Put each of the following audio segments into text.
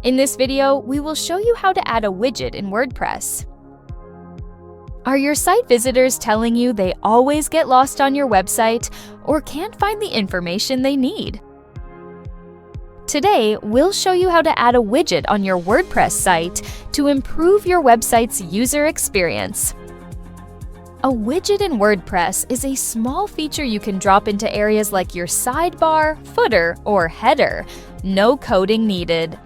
In this video, we will show you how to add a widget in WordPress. Are your site visitors telling you they always get lost on your website or can't find the information they need? Today, we'll show you how to add a widget on your WordPress site to improve your website's user experience. A widget in WordPress is a small feature you can drop into areas like your sidebar, footer, or header. No coding needed.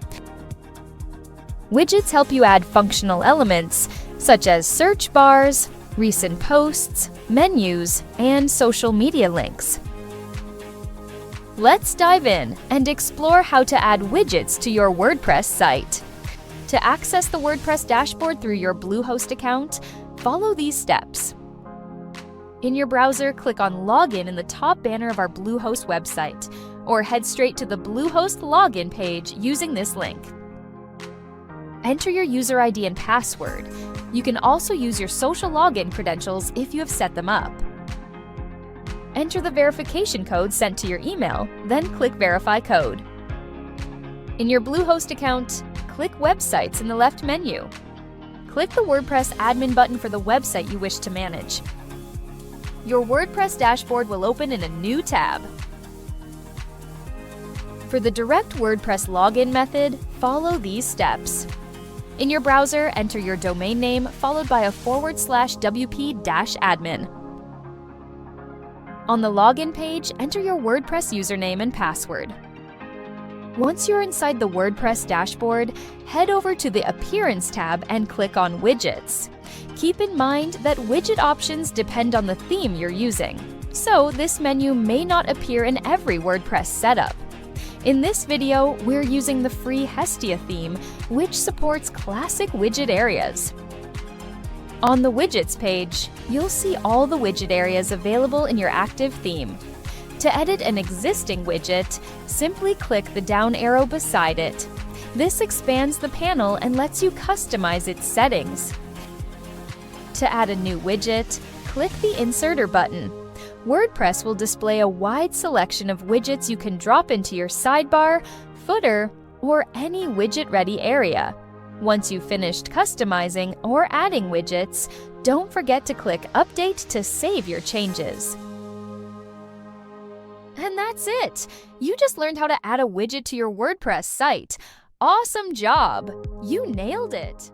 Widgets help you add functional elements such as search bars, recent posts, menus, and social media links. Let's dive in and explore how to add widgets to your WordPress site. To access the WordPress dashboard through your Bluehost account, follow these steps. In your browser, click on Login in the top banner of our Bluehost website, or head straight to the Bluehost login page using this link. Enter your user ID and password. You can also use your social login credentials if you have set them up. Enter the verification code sent to your email, then click Verify Code. In your Bluehost account, click Websites in the left menu. Click the WordPress admin button for the website you wish to manage. Your WordPress dashboard will open in a new tab. For the direct WordPress login method, follow these steps. In your browser, enter your domain name followed by a /wp-admin. On the login page, enter your WordPress username and password. Once you're inside the WordPress dashboard, head over to the Appearance tab and click on Widgets. Keep in mind that widget options depend on the theme you're using, so this menu may not appear in every WordPress setup. In this video, we're using the free Hestia theme, which supports classic widget areas. On the Widgets page, you'll see all the widget areas available in your active theme. To edit an existing widget, simply click the down arrow beside it. This expands the panel and lets you customize its settings. To add a new widget, click the Inserter button. WordPress will display a wide selection of widgets you can drop into your sidebar, footer, or any widget-ready area. Once you've finished customizing or adding widgets, don't forget to click Update to save your changes. And that's it! You just learned how to add a widget to your WordPress site. Awesome job! You nailed it!